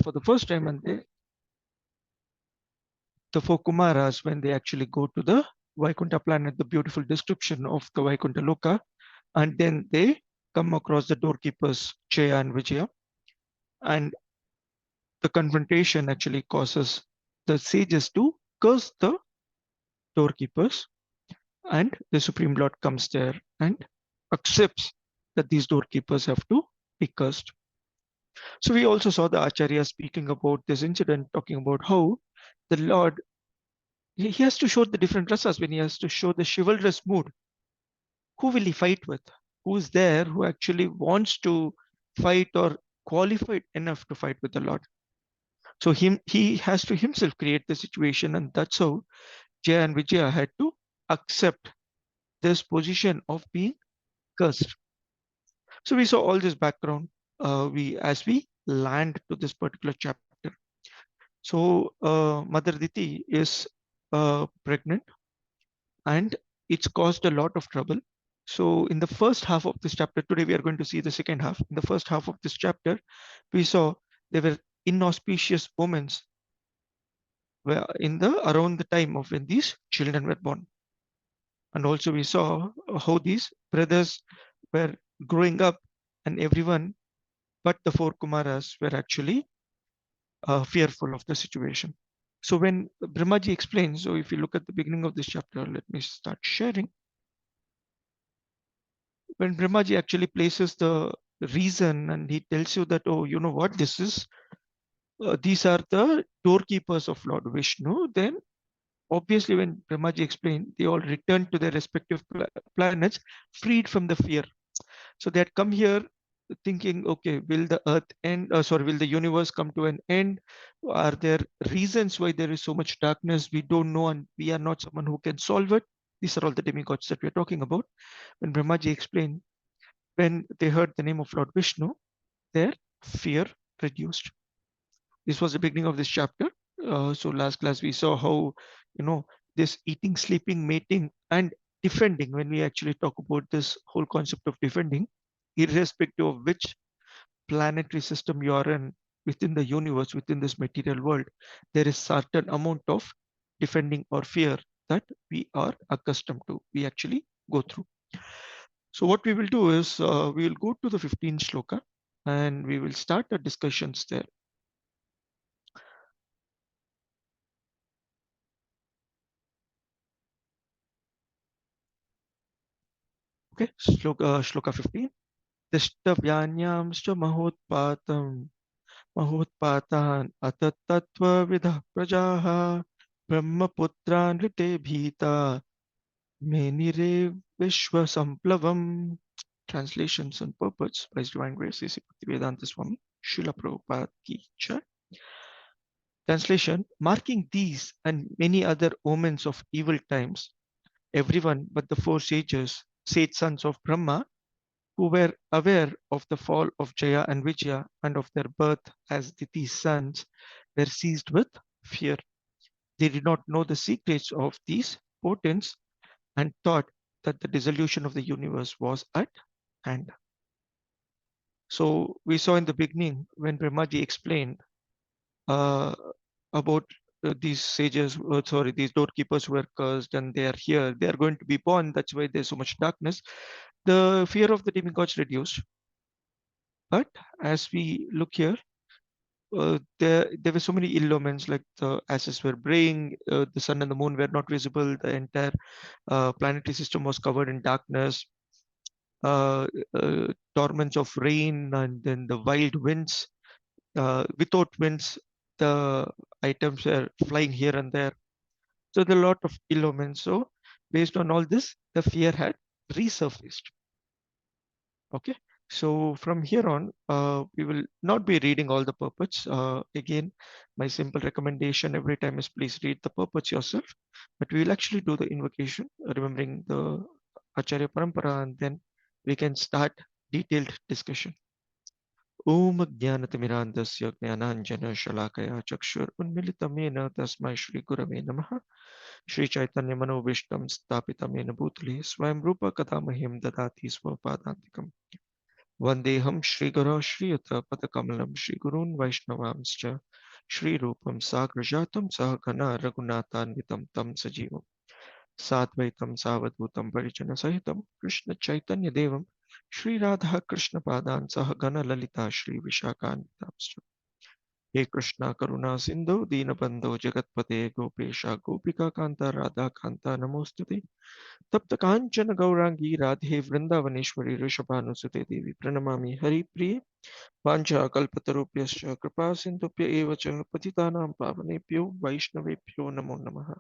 for the first time, and the four Kumaras, when they actually go to the Vaikuntha planet, the beautiful description of the Vaikuntha Loka, and then they come across the doorkeepers, Jaya and Vijaya, and the confrontation actually causes the sages to curse the doorkeepers, and the Supreme Lord comes there and accepts that these doorkeepers have to be cursed. So we also saw the Acharya speaking about this incident, talking about how the Lord, he has to show the different rasas. When he has to show the chivalrous mood, who will he fight with? Who is there who actually wants to fight or qualified enough to fight with the Lord? So he has to himself create the situation, and that's how Jaya and Vijaya had to accept this position of being cursed. So we saw all this background we as we land to this particular chapter. So Mother Diti is pregnant, and it's caused a lot of trouble. So in the first half of this chapter, today we are going to see the second half. In the first half of this chapter, we saw there were inauspicious moments where in the around the time of when these children were born. And also we saw how these brothers were growing up, and everyone but the four Kumaras were actually fearful of the situation. So when Brahmaji explains, so if you look at the beginning of this chapter, let me start sharing. When Brahmaji actually places the reason and he tells you that, oh, you know what, this is, these are the doorkeepers of Lord Vishnu, then obviously when Brahmaji explained, they all returned to their respective planets freed from the fear. So they had come here thinking, okay, will the earth end? Will the universe come to an end? Are there reasons why there is so much darkness? We don't know, and we are not someone who can solve it. These are all the demigods that we're talking about. When Brahmaji explained, when they heard the name of Lord Vishnu, their fear reduced. This was the beginning of this chapter. So last class we saw how, you know, this eating, sleeping, mating, and defending, when we actually talk about this whole concept of defending, irrespective of which planetary system you are in within the universe, within this material world, there is certain amount of defending or fear that we are accustomed to, we actually go through. So what we will do is we will go to the 15th shloka and we will start the discussions there. Okay, shloka 15. Tishtavyanямscha mahotpatan atatatvavidah prajaha brahmaputran rite bhita menire vishwa samplavam. Translations and purports by His Divine Grace A.C. Bhaktivedanta Swami Srila Prabhupada Ki Jai. Translation: marking these and many other omens of evil times, everyone but the four sages, sage sons of Brahma, who were aware of the fall of Jaya and Vijaya and of their birth as Diti's sons, were seized with fear. They did not know the secrets of these portents and thought that the dissolution of the universe was at hand. So we saw in the beginning when Brahmaji explained uh, about these sages, these doorkeepers who were cursed and they are here, they are going to be born. That's why there's so much darkness. The fear of the demigods reduced. But as we look here, there were so many ill omens, like the ashes were braying, the sun and the moon were not visible, the entire planetary system was covered in darkness, uh, torments of rain, and then the wild winds. Without winds, the items were flying here and there. So there are a lot of ill omens. So based on all this, the fear had resurfaced. Okay. So from here on, we will not be reading all the purports. Again, my simple recommendation every time is please read the purports yourself. But we will actually do the invocation, remembering the Acharya Parampara, and then we can start detailed discussion. Om Jnanatimirandasya Jnananjana Shalakaya Chakshur Unmilitamena Tasmai Shri Gurave Namaha Shri Chaitanya Manovishtam Stapitamena Bhutale Swayam Rupa Kadamahim Dadati Swapadantikam Vandeham Shri Guru Shriyata Padakamalam Shri Gurun Vaishnavamscha Shri Rupam Sagrajatam Sahagana Raghunathanvitam Tam Sajivam Sadvaitam Savadhutam Parijana Sahitam Krishna Chaitanya Devam Shri Radha Krishna Padan Sahagana Lalita Shri Vishakanitamscha He Krishna Karuna Sindhu Dinabandho Jagatpate Gopesha Gopika Kanta Radha Kanta Namostute तप्त कांचन गौरांगी राधे वृंदावनेश्वरी ऋषभानुसुते देवी प्रणमामि हरिप्रिये वाञ्छाकल्पतरुभ्यश्च कृपा सिन्धुभ्य एव च पतितानां पावनेभ्यो वैष्णवेभ्यो नमो नमः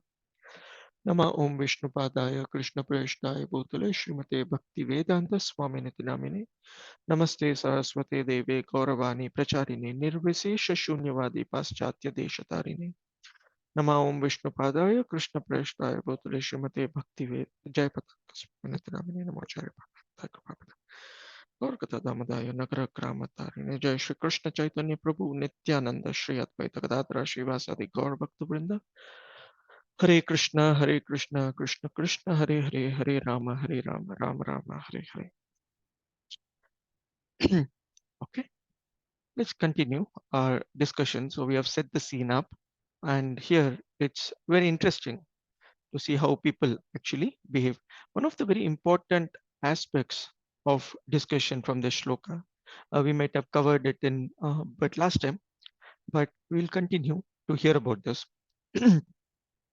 नमः ओम विष्णुपादाय कृष्णप्रेष्ठाय भूतले श्रीमते भक्तिवेदान्त स्वामिनिति नामिने नमस्ते सरस्वते देवे गौरवाणी प्रचारिणे निर्विशेष शून्यवादी पाश्चात्य देशतारिणे नमः ओम विष्णुपादाय कृष्णप्रेष्ठाय भूतले श्रीमते भक्तिवेद जय पताका नामिने नमोचार्य गौर कथा दामोदाय नगर ग्रामतारिणे जय श्री कृष्ण चैतन्य प्रभु नित्यानंद श्री अद्वैत गदाधर श्रीवासादि गौर भक्त वृंद हरे Krishna Krishna Krishna Hare Hare Hare Ram Ram Ram Hare Hare. Okay, let's continue our discussion. So we have set the scene up, and here it's very interesting to see how people actually behave. One of the very important aspects of discussion from the shloka, we might have covered it in but last time, but we'll continue to hear about this.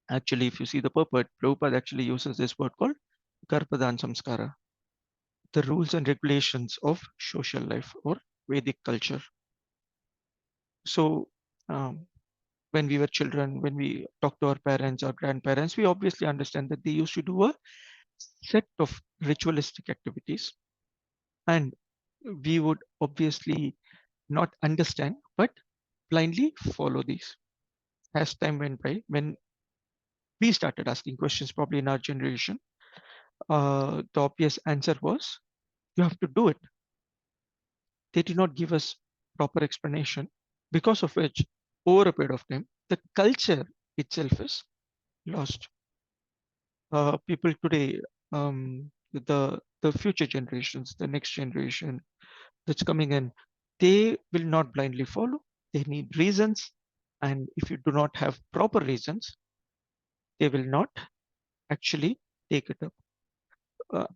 Actually, if you see the purport, Prabhupada actually uses this word called Garpadan Samskara, the rules and regulations of social life or Vedic culture. So, um, when we were children, when we talk to our parents or grandparents, we obviously understand that they used to do a set of ritualistic activities, and we would obviously not understand but blindly follow these. As time went by, when we started asking questions, probably in our generation, the obvious answer was you have to do it. They did not give us proper explanation, because of which, over a period of time, the culture itself is lost. People today, the future generations, the next generation that's coming in, they will not blindly follow. They need reasons, and if you do not have proper reasons, they will not actually take it up.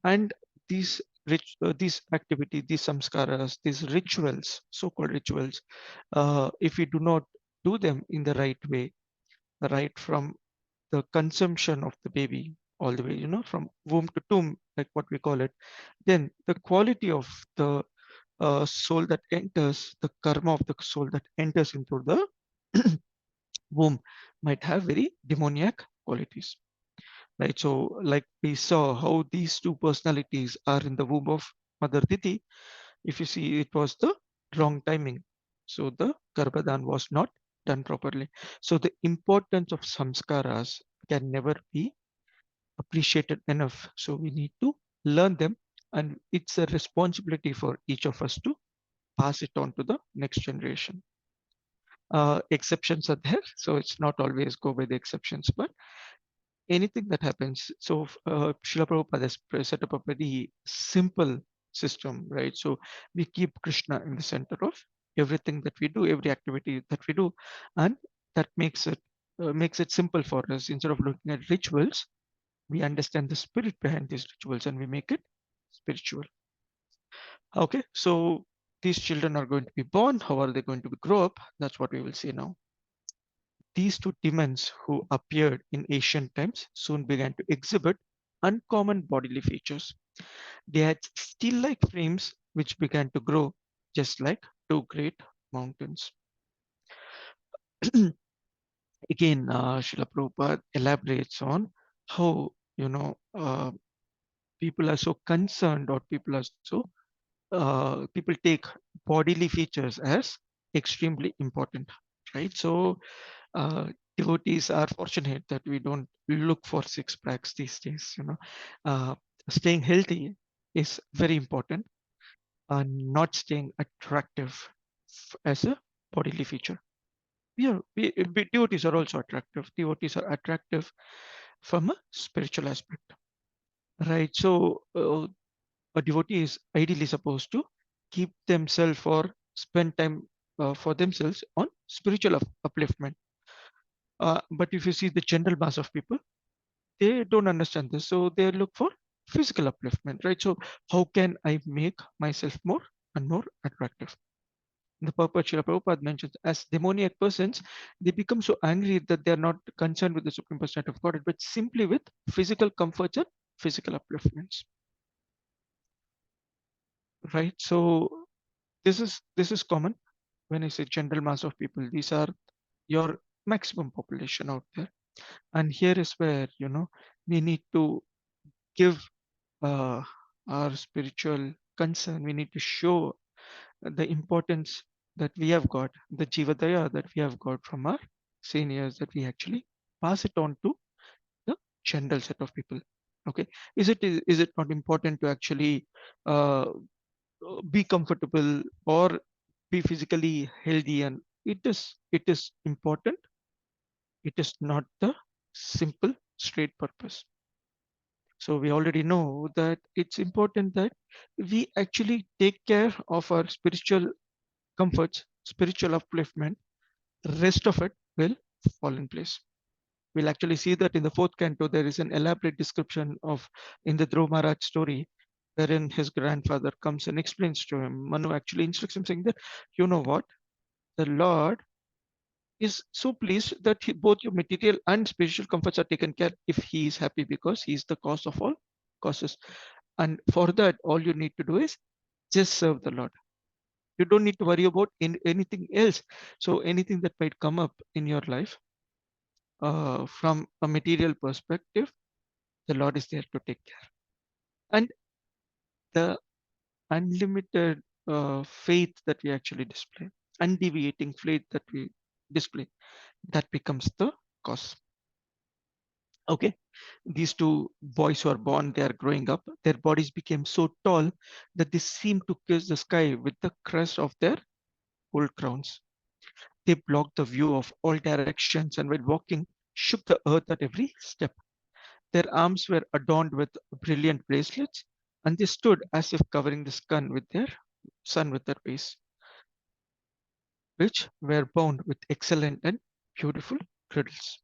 And these activities, these samskaras, these rituals, so-called rituals, if we do not do them in the right way, right from the consumption of the baby all the way, from womb to tomb, like what we call it, then the quality of the soul that enters, the karma of the soul that enters into the womb might have very demoniac qualities. Right. So, like we saw how these two personalities are in the womb of Mother Diti, if you see, it was the wrong timing. So, the Garbhadan was not done properly. So, the importance of samskaras can never be appreciated enough. So, we need to learn them, and it's a responsibility for each of us to pass it on to the next generation. Exceptions are there, so it's not always go by the exceptions, but anything that happens. So Srila Prabhupada has set up a very simple system, right? So we keep Krishna in the center of everything that we do, every activity that we do, and that makes it simple for us. Instead of looking at rituals, we understand the spirit behind these rituals and we make it spiritual. Okay, so these children are going to be born. How are they going to grow up? That's what we will see now. These two demons who appeared in ancient times soon began to exhibit uncommon bodily features. They had steel-like frames which began to grow just like two great mountains. Again, Srila Prabhupada elaborates on how, people are so concerned, or people take bodily features as extremely important, right? So uh, devotees are fortunate that we don't look for six packs these days. Staying healthy is very important, and not staying attractive as a bodily feature. Devotees are also attractive. Devotees are attractive from a spiritual aspect, right? So a devotee is ideally supposed to keep themselves or spend time for themselves on spiritual upliftment. But if you see the general mass of people, they don't understand this, so they look for physical upliftment, right? So how can I make myself more and more attractive? The purport Srila Prabhupada mentions, as demoniac persons, they become so angry that they are not concerned with the Supreme Personality of Godhead, but simply with physical comforts and physical upliftments, right? So this is common. When I say general mass of people, these are your maximum population out there. And here is where, we need to give uh, our spiritual concern. We need to show the importance that we have got, the Jivadaya that we have got from our seniors, that we actually pass it on to the general set of people. Okay, is it not important to actually uh, be comfortable or be physically healthy? And it is important. It is not the simple straight purpose. So we already know that it's important that we actually take care of our spiritual comforts, spiritual upliftment. Rest of it will fall in place. We'll actually see that in the fourth canto, there is an elaborate description of in the Dhruv Maharaj story, wherein his grandfather comes and explains to him. Manu actually instructs him saying that, you know what, the Lord is so pleased that both your material and spiritual comforts are taken care if he is happy, because he is the cause of all causes. And for that, all you need to do is just serve the Lord. You don't need to worry about anything else. So anything that might come up in your life, from a material perspective, the Lord is there to take care. And the unlimited faith that we actually display, undeviating faith that we display, that becomes the cause. Okay, these two boys who are born, they are growing up. Their bodies became so tall that they seem to kiss the sky with the crest of their gold crowns. They blocked the view of all directions, and while walking, shook the earth at every step. Their arms were adorned with brilliant bracelets, and they stood as if covering the sun with their face, which were bound with excellent and beautiful girdles.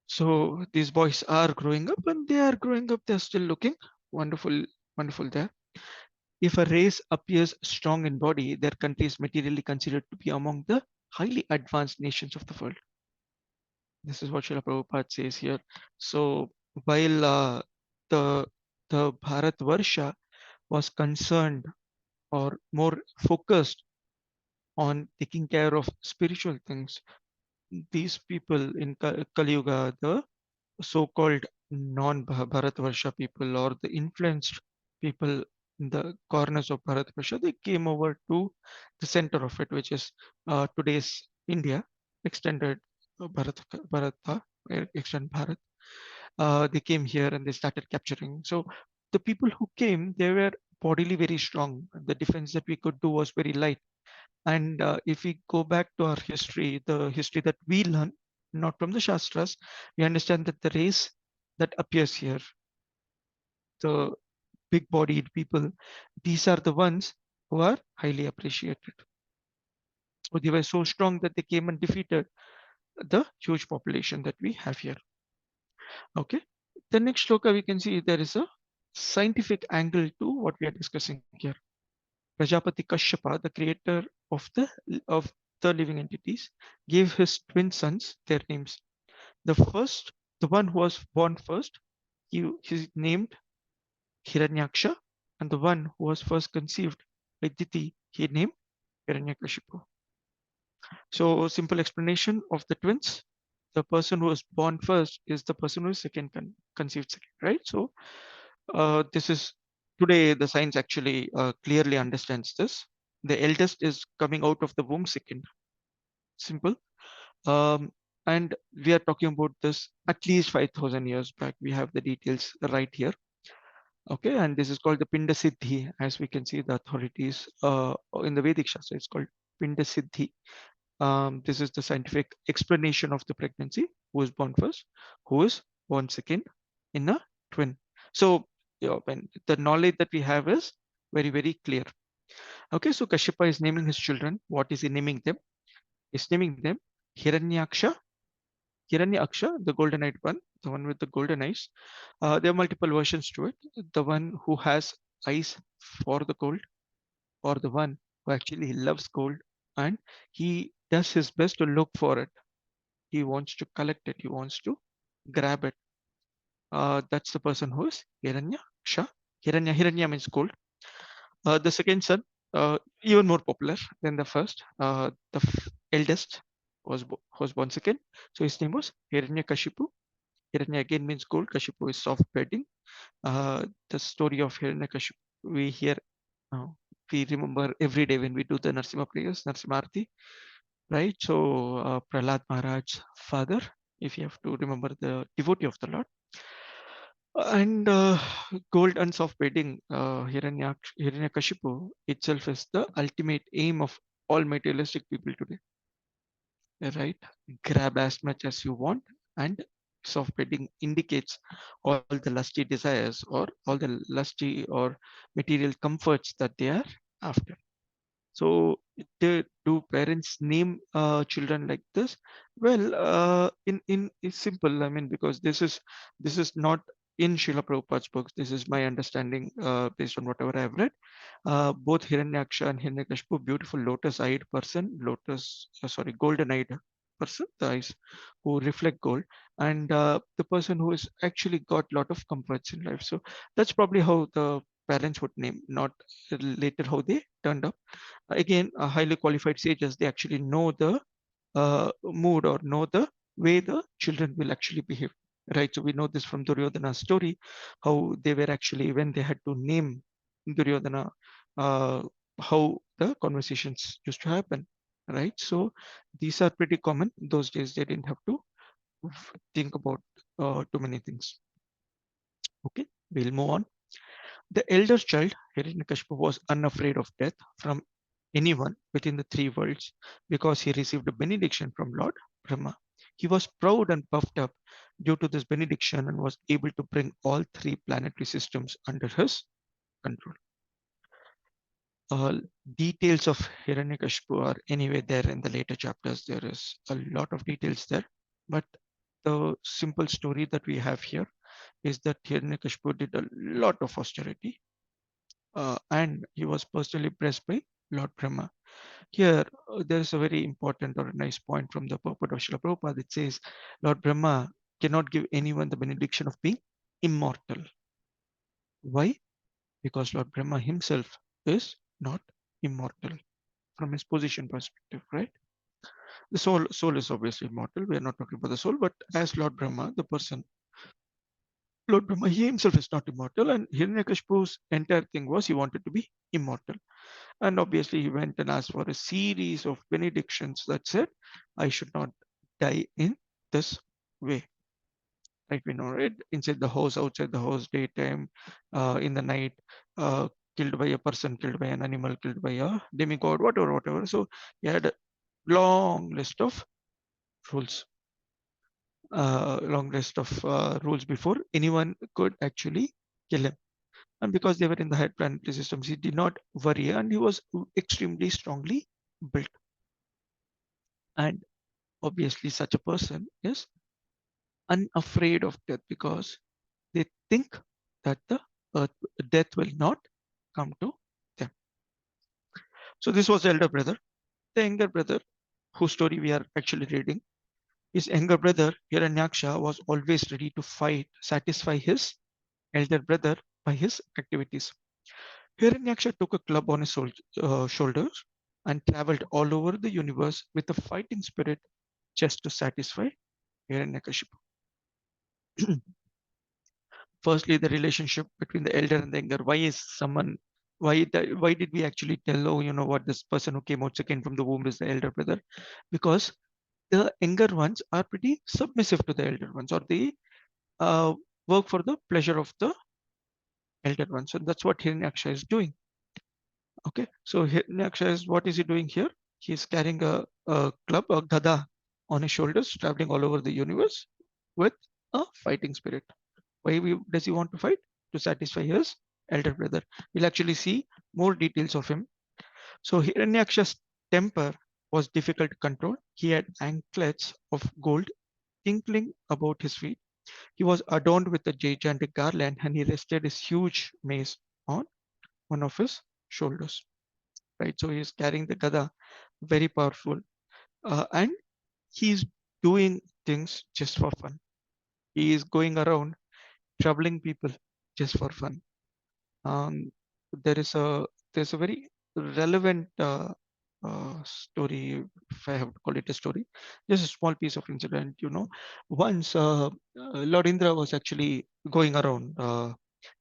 So these boys are growing up, and they are growing up. They're still looking wonderful, wonderful there. If a race appears strong in body, their country is materially considered to be among the highly advanced nations of the world. This is what Srila Prabhupada says here. So while the the Bharat Varsha was concerned or more focused on taking care of spiritual things, these people in Kali Yuga, the so-called non-Bharatvarsha people or the influenced people in the corners of Bharatvarsha, they came over to the center of it, which is today's India, extended Bharata, extended Bharat. They came here and they started capturing. So the people who came, they were bodily very strong. The defense that we could do was very light. And if we go back to our history, the history that we learn, not from the Shastras, we understand that the race that appears here, the big bodied people, these are the ones who are highly appreciated. So they were so strong that they came and defeated the huge population that we have here. Okay. The next shloka we can see there is a scientific angle to what we are discussing here. Prajapati Kashyapa, the creator of the living entities, gave his twin sons their names. The first, the one who was born first, he named Hiranyaksha, and the one who was first conceived by Diti, he named Hiranyakashipu. So, simple explanation of the twins. The person who was born first is the person who is conceived second, right? So, this is today the science actually clearly understands this. The eldest is coming out of the womb second. Simple. Um, and we are talking about this at least 5,000 years back. We have the details right here. Okay, and this is called the Pinda Siddhi, as we can see the authorities in the Vedic Shastra. It's called Pinda Siddhi. This is the scientific explanation of the pregnancy. Who is born first? Who is born second in a twin? So, when the knowledge that we have is Very, very clear. Okay, so Kashyapa is naming his children. What is he naming them? He's naming them Hiranyaksha, Hiranyaksha, the golden-eyed one, the one with the golden eyes. There are multiple versions to it. The one who has eyes for the gold, or the one who actually loves gold, and he does his best to look for it. He wants to collect it. He wants to grab it. That's the person who is Hiranyaksha. Hiranya means gold. The second son, even more popular than the first, eldest was born second. So his name was Hiranyakashipu. Hiranya again means gold. Kashipu is soft bedding. The story of Hiranyakashipu we hear, uh, we remember every day when we do the Narsimha prayers, Narsimha Arti, right? So Prahlad Maharaj's father, if you have to remember the devotee of the Lord. And gold and soft bedding, Hiranyakashipu itself is the ultimate aim of all materialistic people today, right? Grab as much as you want, and soft bedding indicates all the lusty desires or all the lusty or material comforts that they are after. So, do parents name children like this? Well, in it's simple. I mean, because this is not in Srila Prabhupada's books. This is my understanding based on whatever I have read. Both Hiranyaksha and Hiranyakashipu, beautiful lotus-eyed person, golden-eyed person, the eyes who reflect gold, and the person who has actually got lot of comforts in life. So that's probably how the parents would name, not later how they turned up. Again, highly qualified sages, they actually know the mood or know the way the children will actually behave, right? So we know this from Duryodhana's story, how they were actually, when they had to name Duryodhana, uh, how the conversations used to happen, right? So these are pretty common. Those days they didn't have to think about too many things. Okay, we'll move on. The elder child, Hiranyakashipu, was unafraid of death from anyone within the three worlds because he received a benediction from Lord Brahma. He was proud and puffed up due to this benediction and was able to bring all three planetary systems under his control. Uh, Details of Hiranyakashipu are anyway there in the later chapters. There is a lot of details there, but the simple story that we have here is that Hiranyakashipu did a lot of austerity, and he was personally blessed by Lord Brahma. Here, there is a very important or a nice point from the purport of Srila Prabhupada. It says, Lord Brahma cannot give anyone the benediction of being immortal. Why? Because Lord Brahma himself is not immortal from his position perspective, right? The soul is obviously immortal. We are not talking about the soul, but as Lord Brahma, the person, Lord Brahma, he himself is not immortal, and Hiranyakashipu's entire thing was he wanted to be immortal. And obviously, he went and asked for a series of benedictions that said, I should not die in this way. Like we know, right? Inside the house, outside the house, daytime, in the night, killed by a person, killed by an animal, killed by a demigod, whatever, whatever. So he had a long list of rules, rules before anyone could actually kill him. And because they were in the high planetary systems, he did not worry, and he was extremely strongly built. And obviously, such a person is unafraid of death because they think that the earth, death will not come to them. So this was the elder brother. The younger brother, whose story we are actually reading, his younger brother Hiranyaksha was always ready to fight, satisfy his elder brother by his activities. Hiranyaksha took a club on his shoulders and traveled all over the universe with a fighting spirit just to satisfy Hiranyakashipu. Firstly, the relationship between the elder and the younger. Why did we actually tell, oh, you know what, this person who came out second from the womb is the elder brother? Because the younger ones are pretty submissive to the elder ones, or they uh, work for the pleasure of the elder ones. So that's what Hiranyaksha is doing. Okay, so Hiranyaksha is, what is he doing here? He's carrying a club, a gada, on his shoulders, traveling all over the universe with a fighting spirit. Why does he want to fight? To satisfy his elder brother. We'll actually see more details of him. So Hiranyaksha's temper was difficult to control. He had anklets of gold tinkling about his feet. He was adorned with a gigantic garland, and he rested his huge mace on one of his shoulders. Right, so he's carrying the gada, very powerful, and he's doing things just for fun. He is going around troubling people just for fun. Um, there is a there's a very relevant story, if I have to call it a story, just a small piece of incident. Once Lord Indra was actually going around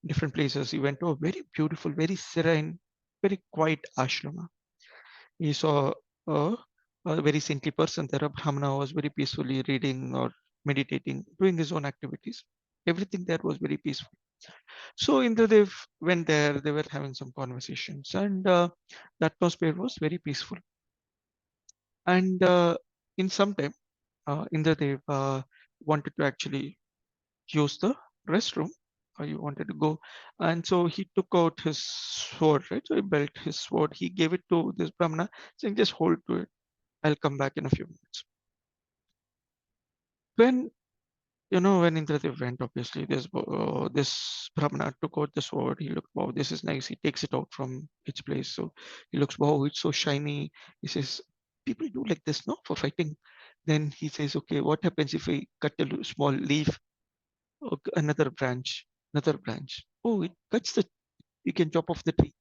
different places. He went to a very beautiful, very serene, very quiet ashrama. He saw a, a very saintly person there. A Brahmana was very peacefully reading or meditating, doing his own activities. Everything there was very peaceful. So Indradev went there, they were having some conversations, and the atmosphere was very peaceful. And in some time, Indradev wanted to actually use the restroom. He wanted to go, and so he took out his sword, right? So he belt his sword. He gave it to this Brahmana, saying, "Just hold to it. I'll come back in a few minutes." When when Indradev went, obviously, this Brahmana took out the sword. He looked, wow, this is nice. He takes it out from its place. So he looks, wow, it's so shiny. He says, people do like this, no, for fighting. Then he says, okay, what happens if I cut a small leaf, or another branch, another branch? Oh, it cuts the, you can chop off the tree.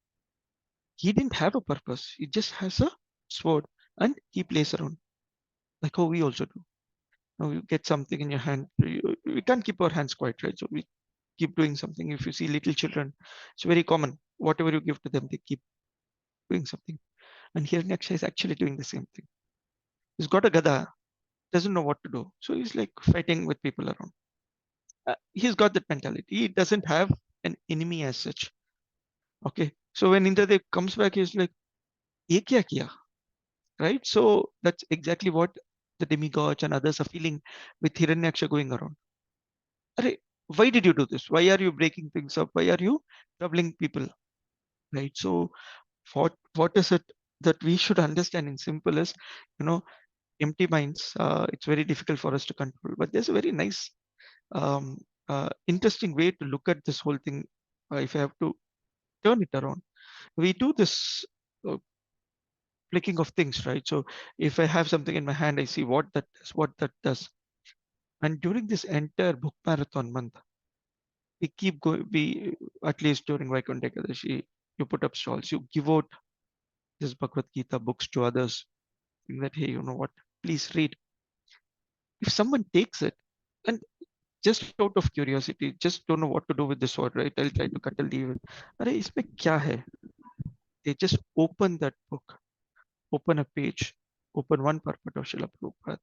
He didn't have a purpose. He just has a sword and he plays around, like how we also do. Now you get something in your hand. We can't keep our hands quiet, right? So we keep doing something. If you see little children, it's very common. Whatever you give to them, they keep doing something. And here Hiranyaksha is actually doing the same thing. He's got a gada, doesn't know what to do. So he's like fighting with people around. He's got that mentality. He doesn't have an enemy as such. Okay. So when Indradev comes back, he's like, "Ye kya kiya?" Right? So that's exactly what the demigods and others are feeling with Hiranyaksha going around. Arey, why did you do this? Why are you breaking things up? Why are you troubling people? Right? So what is it that we should understand in simple is, you know, empty minds. It's very difficult for us to control. But there's a very nice, interesting way to look at this whole thing. If I have to turn it around, we do this flicking of things, right? So if I have something in my hand, I see what that does. And during this entire book marathon month, we keep going. We at least during Vaikuntha Ekadashi, you put up stalls, you give out this Bhagavad Gita books to others, saying that, hey, you know what? Please read. If someone takes it and just out of curiosity, just don't know what to do with this sword, right? I'll try to cut a leaf. Arey, isme kya hai? They just open that book, open a page, open one purport of Srila Prabhupada,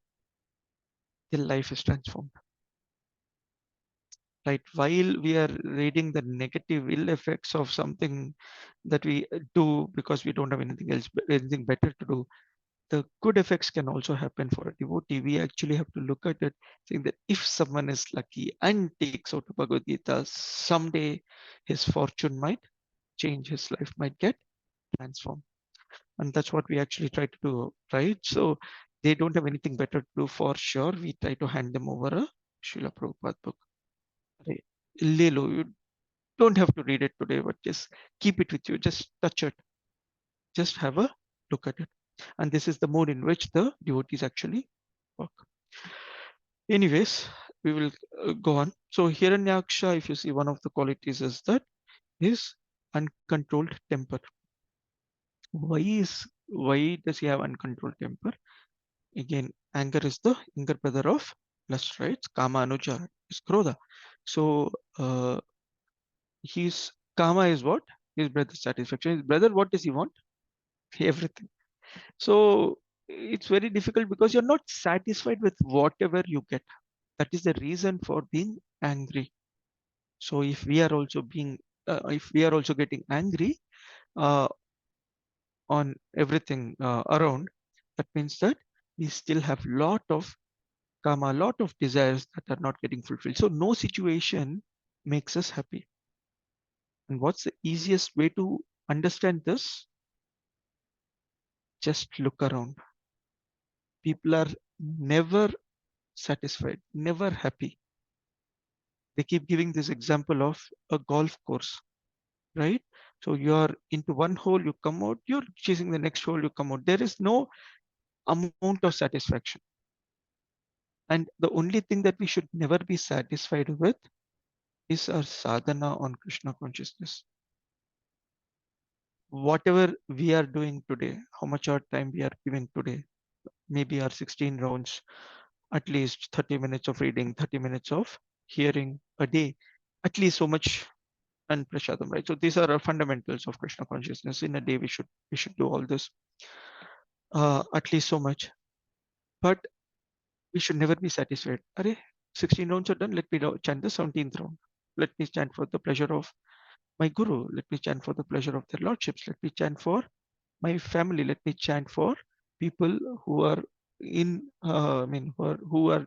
their life is transformed. Right? While we are reading the negative ill effects of something that we do because we don't have anything else, anything better to do, the good effects can also happen for a devotee. We actually have to look at it, saying that if someone is lucky and takes out the Bhagavad Gita, someday his fortune might change, his life might get transformed. And that's what we actually try to do, right? So they don't have anything better to do for sure. We try to hand them over a Srila Prabhupada book. Right? Le lo, you don't have to read it today, but just keep it with you. Just touch it. Just have a look at it. And this is the mode in which the devotees actually work. Anyways, we will go on. So Hiranyaksha, if you see, one of the qualities is that his uncontrolled temper. Why does he have uncontrolled temper? Again, anger is the younger brother of lust, right? Kama Anuja is Krodha. So his Kama is what? His brother's satisfaction. His brother, what does he want? Everything. So it's very difficult because you're not satisfied with whatever you get. That is the reason for being angry. So if we are also getting angry uh, on everything around, that means that we still have lot of karma, lot of desires that are not getting fulfilled. So no situation makes us happy. And what's the easiest way to understand this? Just look around. People are never satisfied, never happy. They keep giving this example of a golf course, right? So you're into one hole, you come out, you're chasing the next hole, you come out. There is no amount of satisfaction. And the only thing that we should never be satisfied with is our sadhana on Krishna consciousness. Whatever we are doing today, how much our time we are giving today, maybe our 16 rounds, at least 30 minutes of reading, 30 minutes of hearing a day, at least so much, and prashadam, right? So these are our fundamentals of Krishna consciousness. In a day, we should do all this, at least so much. But we should never be satisfied. Are 16 rounds are done. Let me chant the 17th round. Let me chant for the pleasure of my guru. Let me chant for the pleasure of their lordships. Let me chant for my family. Let me chant for people who are who are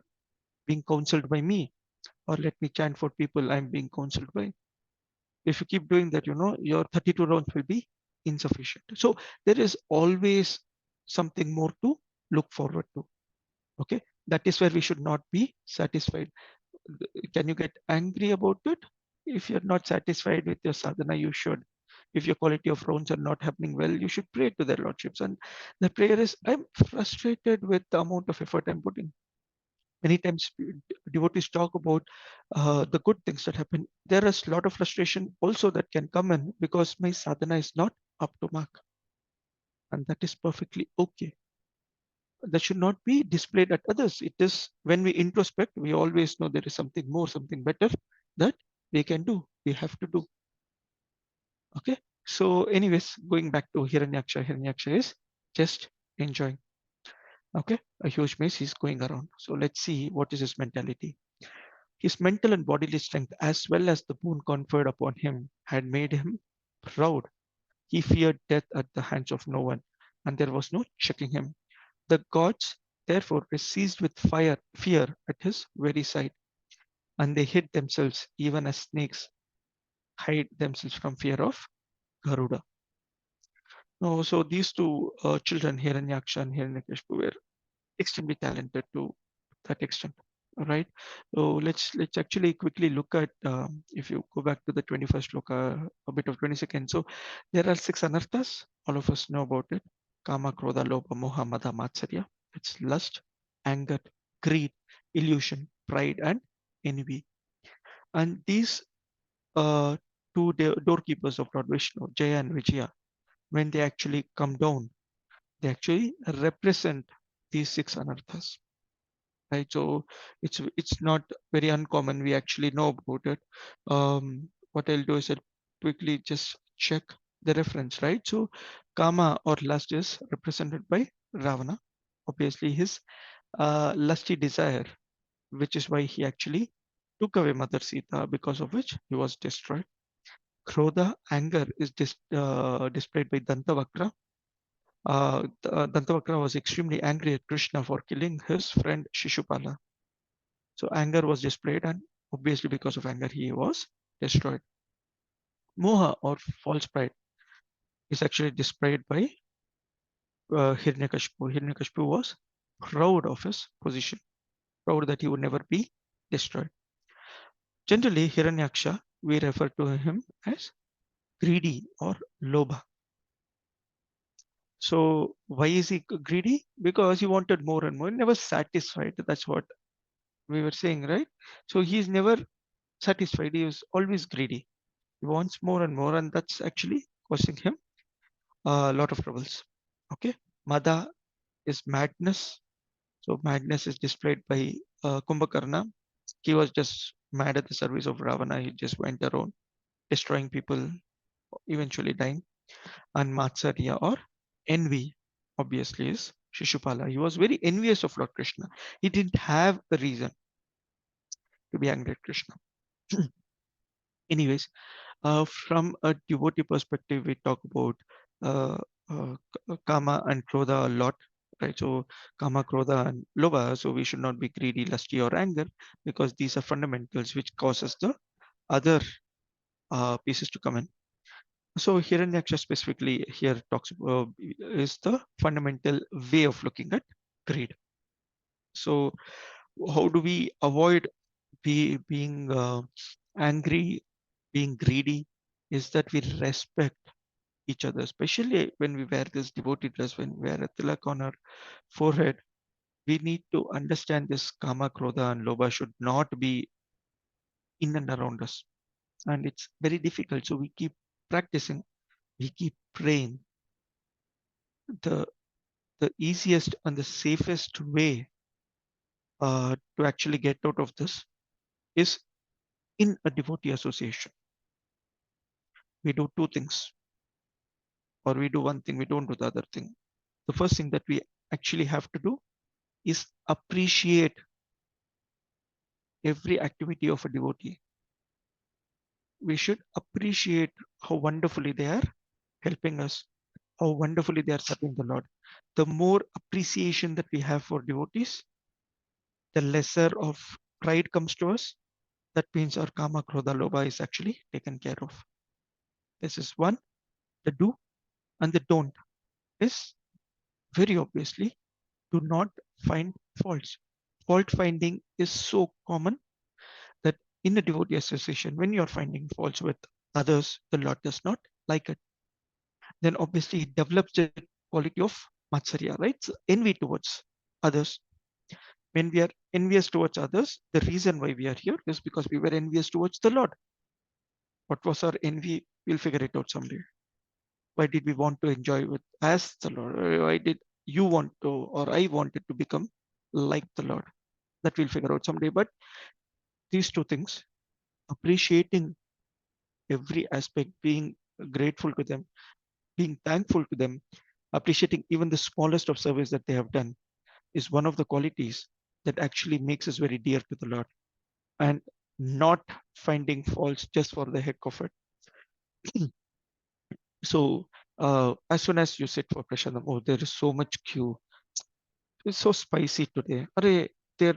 being counseled by me, or let me chant for people I'm being counseled by. If you keep doing that, your 32 rounds will be insufficient. So there is always something more to look forward to. Okay, that is where we should not be satisfied. Can you get angry about it? If you're not satisfied with your sadhana, you should. If your quality of rounds are not happening well, you should pray to their lordships. And the prayer is, I'm frustrated with the amount of effort I'm putting. Many times devotees talk about the good things that happen. There is a lot of frustration also that can come in because my sadhana is not up to mark. And that is perfectly okay. That should not be displayed at others. It is when we introspect, we always know there is something more, something better that we can do, we have to do. Okay. So, anyways, going back to Hiranyaksha is just enjoying. Okay. A huge maze is going around. So, let's see what is his mentality. His mental and bodily strength, as well as the boon conferred upon him, had made him proud. He feared death at the hands of no one, and there was no checking him. The gods, therefore, were seized with fear at his very sight, and they hid themselves, even as snakes hide themselves from fear of Garuda. Oh, so these two children, Hiranyaksha and Hiranyakashipu, were extremely talented to that extent. All right. So let's actually quickly look at if you go back to the 21st sloka, a bit of 20 seconds. So there are 6 anarthas. All of us know about it. Kama, Krodha, Lobha, Moha, Mada, Matsarya. It's lust, anger, greed, illusion, pride, and envy. And these two doorkeepers of Lord Vishnu, Jaya and Vijaya, when they actually come down, they actually represent these 6 anarthas, right? So it's not very uncommon. We actually know about it. What I'll do is I'll quickly just check the reference, right? So Kama or lust is represented by Ravana. Obviously, his lusty desire, which is why he actually took away Mother Sita, because of which he was destroyed. Krodha, anger, is displayed by Dantavakra. Dantavakra was extremely angry at Krishna for killing his friend Shishupala. So anger was displayed, and obviously because of anger he was destroyed. Moha or false pride is actually displayed by Hiranyakashipu. Hiranyakashipu was proud of his position, proud that he would never be destroyed. Generally, Hiranyaksha, we refer to him as greedy or lobha. So why is he greedy? Because he wanted more and more, never satisfied. That's what we were saying, right? So he's never satisfied. He was always greedy. He wants more and more, and that's actually causing him a lot of troubles. Okay. Mada is madness. So madness is displayed by Kumbhakarna. He was just mad at the service of Ravana. He just went around destroying people, eventually dying. And Matsarya or envy, obviously, is Shishupala. He was very envious of Lord Krishna. He didn't have a reason to be angry at Krishna. Anyways, from a devotee perspective, we talk about uh, Kama and Krodha a lot, right? So Kama, Krodha, and Lobha. So we should not be greedy, lusty, or anger, because these are fundamentals which causes the other pieces to come in. So Hiranyaksha specifically here talks is the fundamental way of looking at greed. So how do we avoid being angry, being greedy? Is that we respect each other, especially when we wear this devotee dress, when we wear a tilak on our forehead. We need to understand this kama, krodha, and lobha should not be in and around us. And it's very difficult. So we keep practicing, we keep praying. The the easiest and the safest way to actually get out of this is in a devotee association. We do two things, or we do one thing, we don't do the other thing. The first thing that we actually have to do is appreciate every activity of a devotee. We should appreciate how wonderfully they are helping us, how wonderfully they are serving the Lord. The more appreciation that we have for devotees, the lesser of pride comes to us. That means our kama, krodha, lobha is actually taken care of. This is one. The do and the don't is very obviously do not find faults. Fault finding is so common that in a devotee association, when you're finding faults with others, the Lord does not like it. Then obviously it develops the quality of matsarya, right? So envy towards others. When we are envious towards others, the reason why we are here is because we were envious towards the Lord. What was our envy? We'll figure it out someday. Why did we want to enjoy with as the Lord? Why did you want to, or I wanted to become like the Lord? That we'll figure out someday. But these two things, appreciating every aspect, being grateful to them, being thankful to them, appreciating even the smallest of service that they have done, is one of the qualities that actually makes us very dear to the Lord. And not finding faults just for the heck of it. So as soon as you sit for prasadam, oh, there is so much queue. It's so spicy today. Arey, they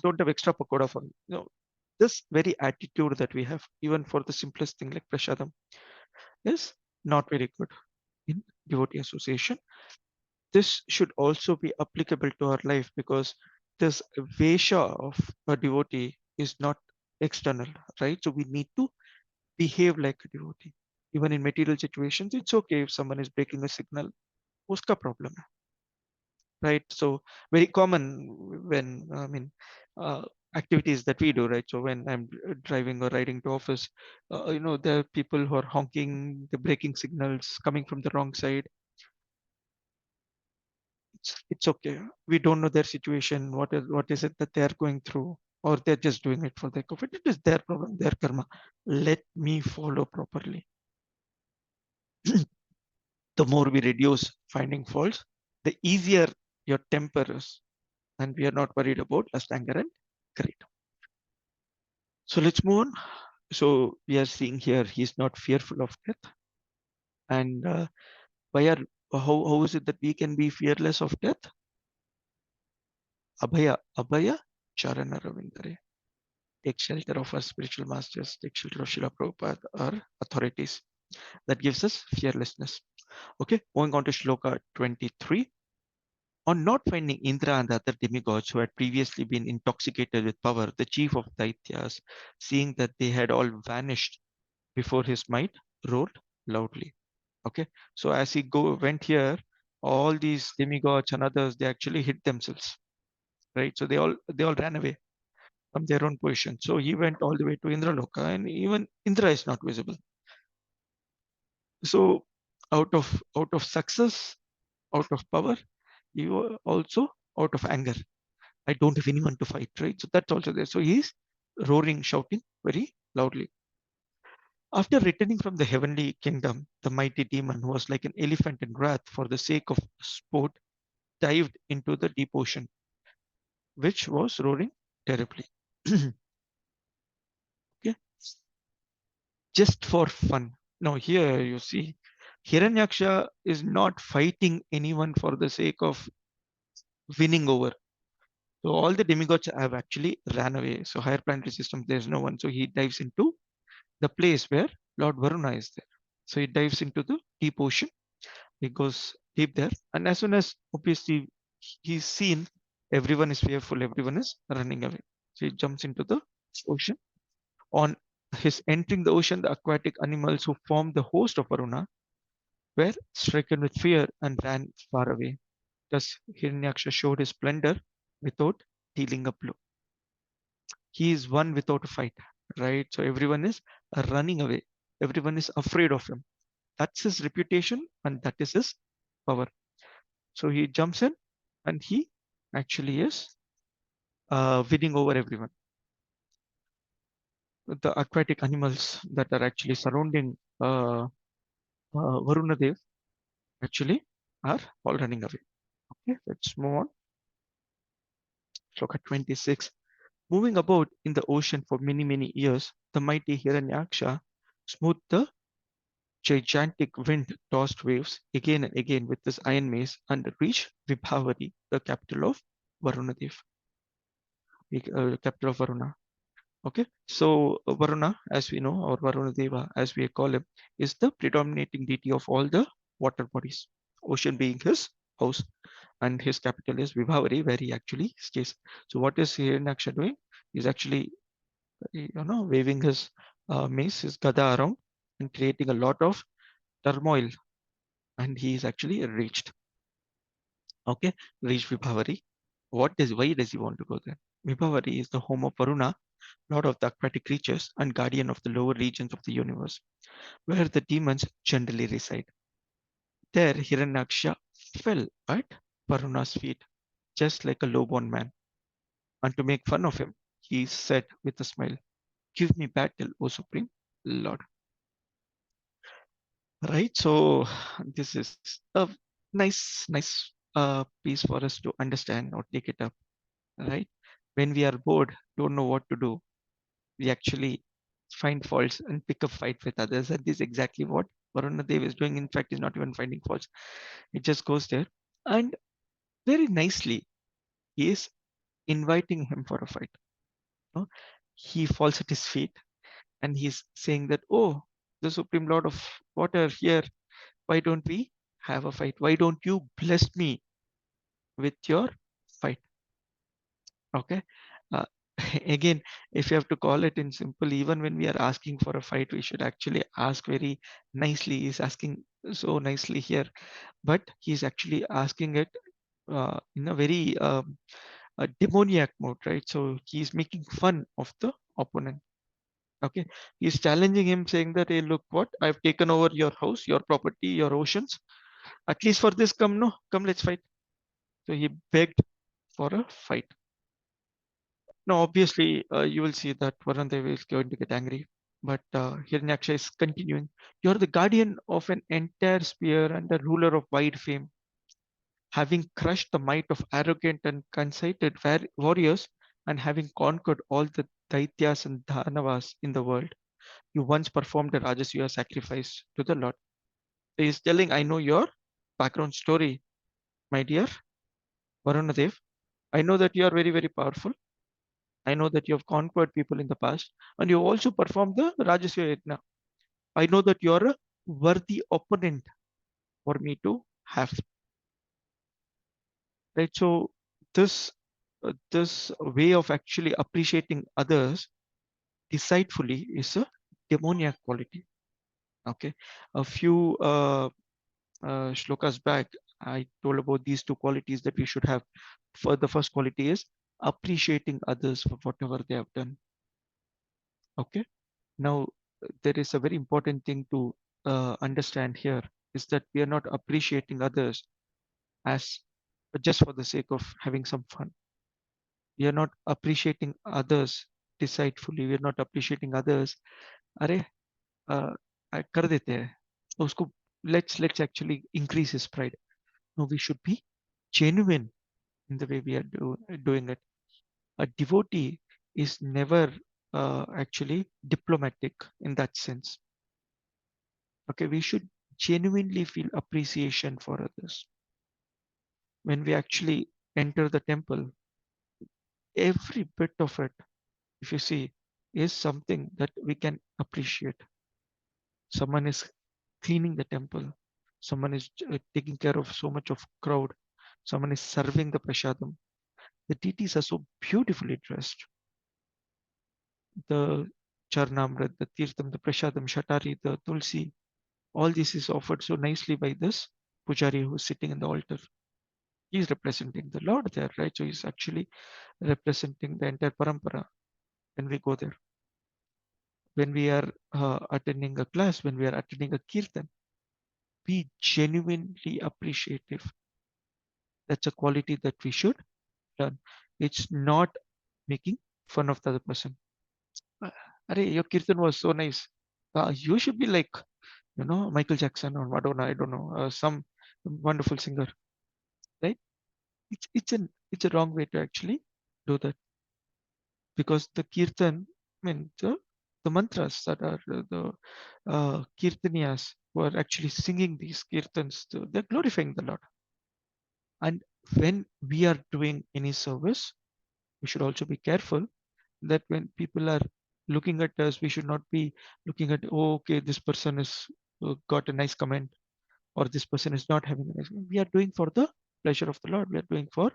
don't have extra pakoda for me. This very attitude that we have, even for the simplest thing like prasadam, is not very good in devotee association. This should also be applicable to our life because this vesha of a devotee is not external, right? So we need to behave like a devotee. Even in material situations, it's okay if someone is breaking a signal. Uska problem hai, right? So very common when uh, activities that we do, right? So when I'm driving or riding to office, there are people who are honking, the braking signals coming from the wrong side. It's okay. We don't know their situation. What is it that they are going through, or they're just doing it for the heck of it. It is their problem, their karma. Let me follow properly. The more we reduce finding faults, the easier your temper is, and we are not worried about lust, anger, and greed. So let's move on. So we are seeing here he's not fearful of death, and why are how is it that we can be fearless of death? Abhaya Charana Ravindare. Take shelter of our spiritual masters, take shelter of Srila Prabhupada, our authorities. That gives us fearlessness. Okay, going on to Shloka 23. On not finding Indra and the other demigods who had previously been intoxicated with power, the chief of Daityas, seeing that they had all vanished before his might, roared loudly. Okay, so as he went here, all these demigods and others, they actually hid themselves, right? So they all ran away from their own position. So he went all the way to Indraloka, and even Indra is not visible. So out of success, out of power, you are also out of anger. I don't have anyone to fight, right? So that's also there. So he's roaring, shouting very loudly. After returning from the heavenly kingdom, the mighty demon, who was like an elephant in wrath for the sake of sport, dived into the deep ocean, which was roaring terribly. Okay, just for fun. Now here you see, Hiranyaksha is not fighting anyone for the sake of winning over. So all the demigods have actually ran away. So higher planetary system, there's no one. So he dives into the place where Lord Varuna is there. So he dives into the deep ocean. He goes deep there, and as soon as obviously he's seen, everyone is fearful, everyone is running away. So he jumps into the ocean. On his entering the ocean, the aquatic animals who formed the host of Varuna were stricken with fear and ran far away. Thus, Hiranyaksha showed his splendor without dealing a blow. He is one without a fight, right? So everyone is running away. Everyone is afraid of him. That's his reputation and that is his power. So he jumps in and he actually is winning over everyone. The aquatic animals that are actually surrounding Varuna Dev actually are all running away. Okay, let's move on. Shloka 26. Moving about in the ocean for many, many years, the mighty Hiranyaksha smoothed the gigantic wind-tossed waves again and again with his iron mace and reached Vibhavari, the capital of Varunadev, capital of Varuna. Okay, so Varuna, as we know, or Varunadeva, as we call him, is the predominating deity of all the water bodies. Ocean being his house, and his capital is Vibhavari, where he actually stays. So, what is Hiranyaksha doing? He's actually, waving his mace, his gada around, and creating a lot of turmoil. And he is actually reached. Okay, reached Vibhavari. Why does he want to go there? Vibhavari is the home of Varuna, lord of the aquatic creatures and guardian of the lower regions of the universe, where the demons generally reside. There, Hiranyaksha fell at Varuna's feet, just like a low-born man. And to make fun of him, he said with a smile, "Give me battle, O Supreme Lord." Right? So, this is a nice piece for us to understand or take it up. Right? When we are bored, don't know what to do, we actually find faults and pick a fight with others. And this is exactly what Varuna Dev is doing. In fact, he's not even finding faults. It just goes there. And very nicely, he is inviting him for a fight. You know? He falls at his feet and he's saying that, "Oh, the Supreme Lord of Water here, why don't we have a fight? Why don't you bless me with your fight?" Okay. Uh, again, if you have to call it in simple, even when we are asking for a fight, we should actually ask very nicely. He's asking so nicely here, but he's actually asking it in a very demoniac mode, right? So he's making fun of the opponent. Okay, he's challenging him, saying that, "Hey, look, what I've taken over your house, your property, your oceans. At least for this, come, no, come, let's fight." So he begged for a fight. Now, obviously, you will see that Varun Dev is going to get angry, but Hiranyaksha is continuing. "You're the guardian of an entire sphere and the ruler of wide fame. Having crushed the might of arrogant and conceited warriors, and having conquered all the Daityas and Dhanavas in the world, you once performed a Rajasuya sacrifice to the Lord." He is telling, "I know your background story, my dear Varunadev. I know that you are very, very powerful. I know that you have conquered people in the past, and you also performed the Rajasuya Yajna. I know that you are a worthy opponent for me to have." Right? So this way of actually appreciating others decidefully is a demoniac quality. Okay, a few shlokas back, I told about these two qualities that we should have. For the first quality is appreciating others for whatever they have done. Okay. Now, there is a very important thing to understand here is that we are not appreciating others as just for the sake of having some fun. We are not appreciating others decidefully. We are not appreciating others. अरे कर देते हैं उसको, let's actually increase his pride. No, we should be genuine in the way we are doing it. A devotee is never actually diplomatic in that sense. Okay, we should genuinely feel appreciation for others. When we actually enter the temple, every bit of it, if you see, is something that we can appreciate. someone is cleaning the temple, someone is taking care of so much of crowd, someone is serving the prasadam. The deities are so beautifully dressed. The charnamrit, the tirtham, the prasadam, shatari, the tulsi, all this is offered so nicely by this pujari who is sitting in the altar. He's representing the Lord there, right? So he's actually representing the entire parampara when we go there. When we are attending a class, when we are attending a kirtan, be genuinely appreciative. That's a quality that we should learn. It's not making fun of the other person. Arey, your kirtan was so nice. You should be like, Michael Jackson or Madonna, I don't know, some wonderful singer, right? It's a wrong way to actually do that, because the kirtan, I mean the mantras that are the kirtaniyas who are actually singing these kirtans, they're glorifying the Lord. And when we are doing any service, we should also be careful that when people are looking at us, we should not be looking at, oh, okay, this person is got a nice comment, or this person is not having a nice comment. We are doing for the pleasure of the Lord. We are doing for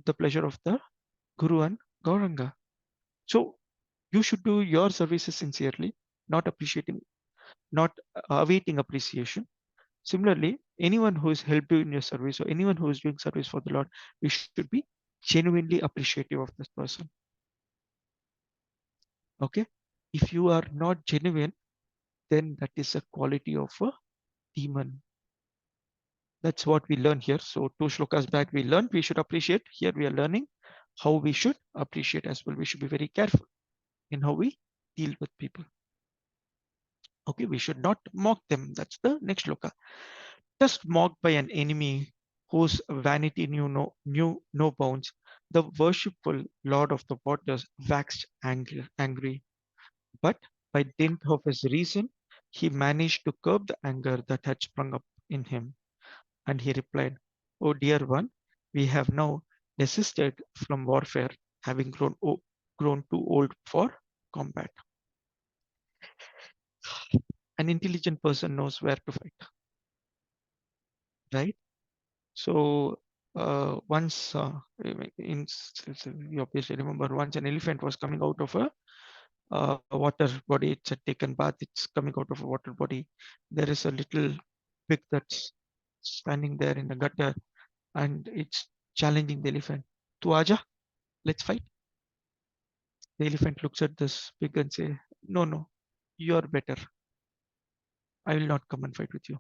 the pleasure of the Guru and Gauranga. So you should do your services sincerely, not appreciating, not awaiting appreciation. Similarly, anyone who has helped you in your service or anyone who is doing service for the Lord, we should be genuinely appreciative of this person. Okay? If you are not genuine, then that is a quality of a demon. That's what we learn here. So two shlokas back, we learned we should appreciate. Here we are learning how we should appreciate as well. We should be very careful in how we deal with people. Okay, we should not mock them. That's the next shloka. Just mocked by an enemy whose vanity knew no bounds, the worshipful lord of the waters waxed angry. But by dint of his reason, he managed to curb the anger that had sprung up in him. And he replied, "O dear one, we have now desisted from warfare, having grown too old for combat." An intelligent person knows where to fight, right? So once, you obviously remember, once an elephant was coming out of a water body. It's a taken bath. It's coming out of a water body. There is a little pig that's standing there in the gutter, and it's challenging the elephant. Tu aja, let's fight. The elephant looks at this pig and say, "No, no, you're better. I will not come and fight with you."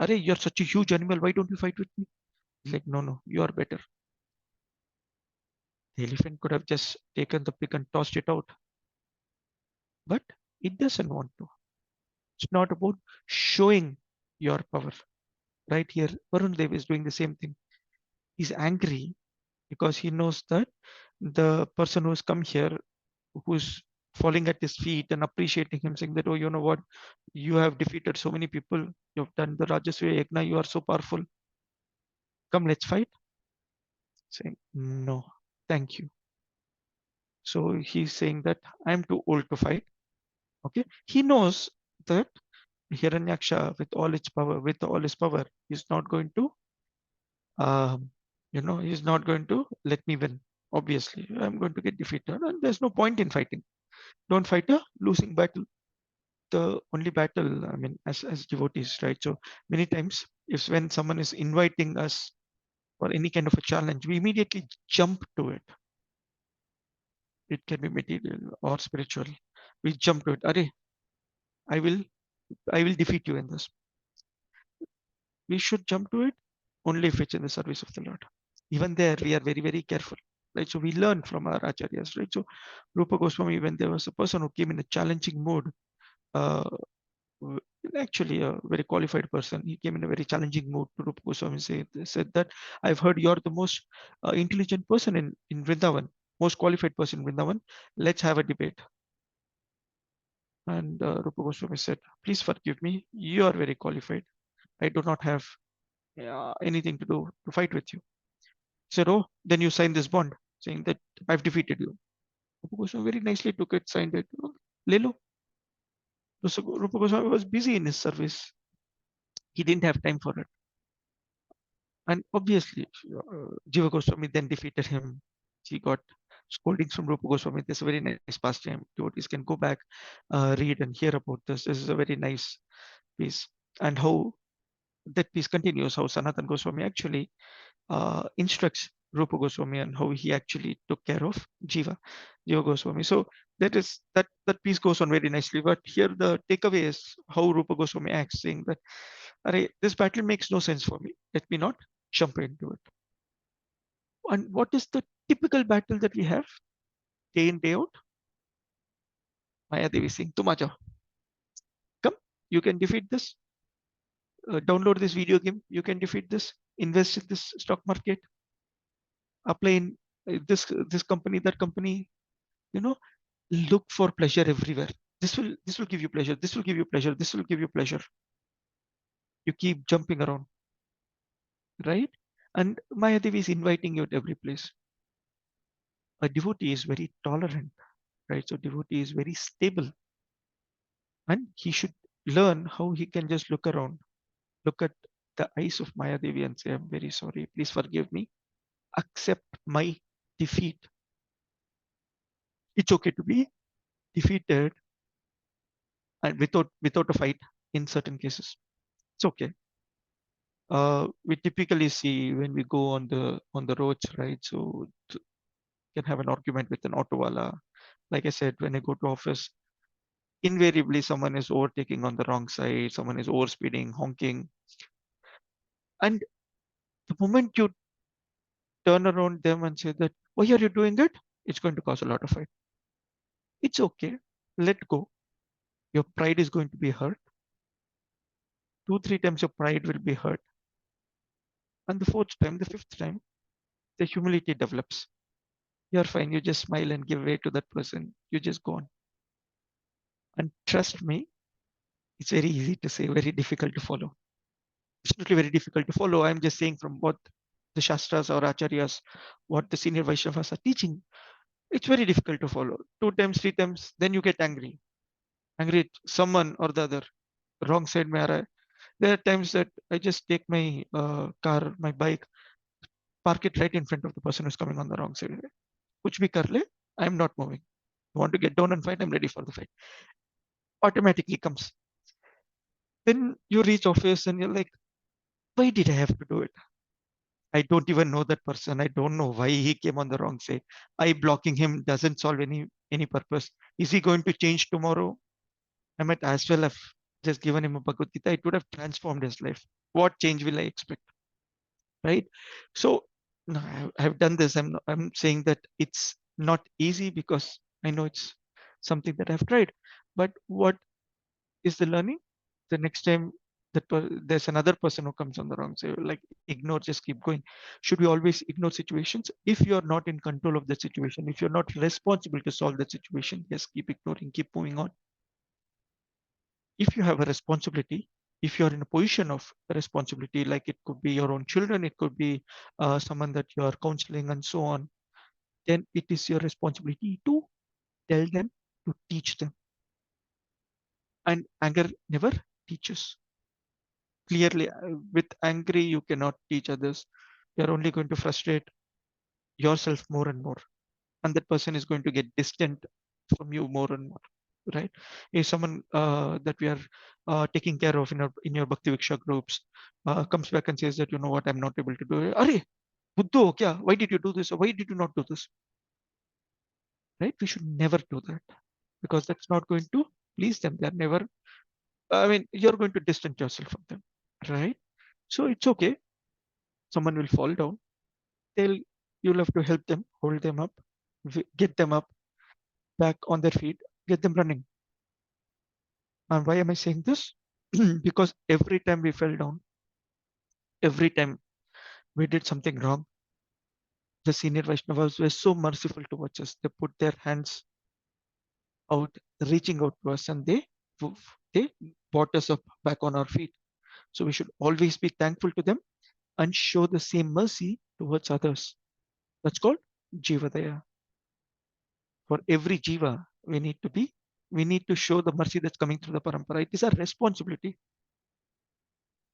"Arey, you're such a huge animal. Why don't you fight with me?" He's like, "No, no, you're better." The elephant could have just taken the pig and tossed it out, but it doesn't want to. It's not about showing your power. Right here, Varun Dev is doing the same thing. He's angry because he knows that the person who's come here, who's falling at his feet and appreciating him, saying that, "Oh, you know what? You have defeated so many people. You've done the Rajaswaya Yagna. You are so powerful. Come, let's fight." Saying, "No, thank you." So he's saying that I'm too old to fight. Okay. He knows that Hiranyaksha, with all its power, with all his power, is not going to um, he's not going to let me win. Obviously, I'm going to get defeated, and there's no point in fighting. Don't fight a losing battle. The only battle, I mean, as devotees, right? So many times, if when someone is inviting us for any kind of a challenge, we immediately jump to it. It can be material or spiritual. We jump to it. Arey, I will, I will defeat you in this. We should jump to it only if it's in the service of the Lord. Even there, we are very, very careful. Right. So we learn from our acharyas, right? So Rupa Goswami, when there was a person who came in a challenging mood, uh, actually a very qualified person, he came in a very challenging mood to Rupa Goswami, said that, "I've heard you're the most intelligent person in Vrindavan, most qualified person in Vrindavan. Let's have a debate." And Rupa Goswami said, "Please forgive me. You are very qualified. I do not have anything to do to fight with you." He said, "Oh, then you sign this bond saying that I've defeated you." Rupa Goswami very nicely took it, signed it. "Oh, le lo." So Rupa Goswami was busy in his service. He didn't have time for it. And obviously, Jiva Goswami then defeated him. He got scoldings from Rupa Goswami. This is a very nice pastime. Devotees can go back, read and hear about this. This is a very nice piece. And how that piece continues, how Sanatana Goswami actually instructs Rupa Goswami and how he actually took care of Jiva Goswami. So that piece goes on very nicely. But here the takeaway is how Rupa Goswami acts, saying that, "Arey, this battle makes no sense for me. Let me not jump into it." And what is the typical battle that we have day in, day out? Maya Devi saying, "Tum aa jao. Come, you can defeat this. Download this video game. You can defeat this. Invest in this stock market. Apply in this company, that company. You know, look for pleasure everywhere. This will give you pleasure. This will give you pleasure. This will give you pleasure. You keep jumping around, right? And Maya Devi is inviting you at every place. A devotee is very tolerant, right? So devotee is very stable, and he should learn how he can just look around, look at the eyes of Maya Devi and say, "I'm very sorry. Please forgive me. Accept my defeat. It's okay to be defeated and without a fight in certain cases. It's okay." We typically see when we go on the roads, right? So can have an argument with an auto wala. Like I said, when I go to office, invariably someone is overtaking on the wrong side, someone is overspeeding, honking, and the moment you turn around them and say that, "Why are you doing it?" It's going to cause a lot of fight. It's okay. Let go. Your pride is going to be hurt. 2, 3 times your pride will be hurt. And the fourth time, the fifth time, the humility develops. You're fine. You just smile and give way to that person. You just go on. And trust me, it's very easy to say, very difficult to follow. Absolutely very difficult to follow. I'm just saying from what the Shastras or Acharyas, what the senior Vaishnavas are teaching, it's very difficult to follow. 2 times, 3 times, then you get angry. Angry at someone or the other. Wrong side mein aa raha hai. There are times that I just take my car, my bike, park it right in front of the person who's coming on the wrong side. Kuch bhi kar le, I'm not moving. You want to get down and fight, I'm ready for the fight. Automatically comes. Then you reach office and you're like, why did I have to do it? I don't even know that person. I don't know why he came on the wrong side. I blocking him doesn't solve any purpose. Is he going to change tomorrow? I might as well have just given him a Bhagavad Gita. It would have transformed his life. What change will I expect? Right? So no, I've done this. I'm saying that it's not easy because I know it's something that I've tried. But what is the learning? The next time there's another person who comes on the wrong side, like ignore, just keep going. Should we always ignore situations? If you're not in control of the situation, if you're not responsible to solve the situation, yes, keep ignoring, keep moving on. If you have a responsibility, if you're in a position of responsibility, like it could be your own children, it could be someone that you are counseling and so on, then it is your responsibility to tell them, to teach them. And anger never teaches. Clearly, with angry, you cannot teach others. You're only going to frustrate yourself more and more. And that person is going to get distant from you more and more. Right? If someone that we are taking care of in your Bhakti Viksha groups comes back and says that, you know what, I'm not able to do it. Arey, Buddho, kya? Why did you do this? Or why did you not do this? Right? We should never do that because that's not going to please them. They're never, I mean, you're going to distance yourself from them. Right? So it's okay. Someone will fall down. They'll, you'll have to help them, hold them up, get them up, back on their feet, get them running. And why am I saying this? Because every time we fell down, every time we did something wrong, the senior Vaishnavas were so merciful towards us. They put their hands out, reaching out to us, and they brought us up back on our feet. So we should always be thankful to them and show the same mercy towards others. That's called Jivadaya. For every Jiva, we need to be We need to show the mercy that's coming through the parampara. It is our responsibility.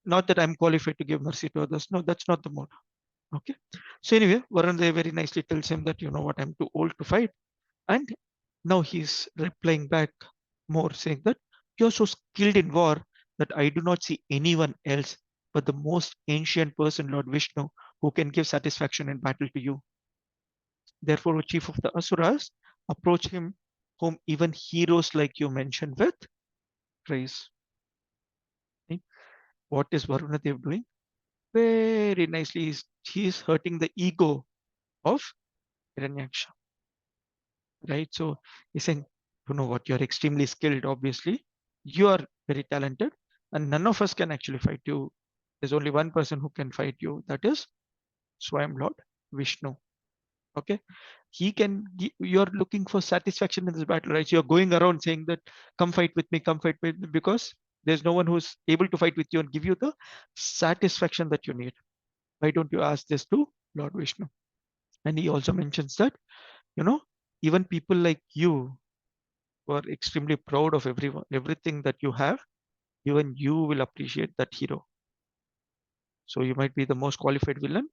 Not that I'm qualified to give mercy to others. No, that's not the mode. Okay. So anyway, Varun Dev very nicely tells him that, you know what, I'm too old to fight. And now he's replying back more, saying that you're so skilled in war that I do not see anyone else but the most ancient person, Lord Vishnu, who can give satisfaction in battle to you. Therefore, O chief of the Asuras, approach him whom even heroes like you mention with praise. Right? What is Varunadev doing? Very nicely, he's hurting the ego of Hiranyaksha. Right? So he's saying, you know what, you're extremely skilled, obviously. You are very talented, and none of us can actually fight you. There's only one person who can fight you, that is Swayam Lord Vishnu. Okay, he can. You're looking for satisfaction in this battle, right? You're going around saying that, come fight with me, come fight with me, because there's no one who's able to fight with you and give you the satisfaction that you need. Why don't you ask this to Lord Vishnu? And he also mentions that, you know, even people like you who are extremely proud of everything that you have, even you will appreciate that hero. So you might be the most qualified villain.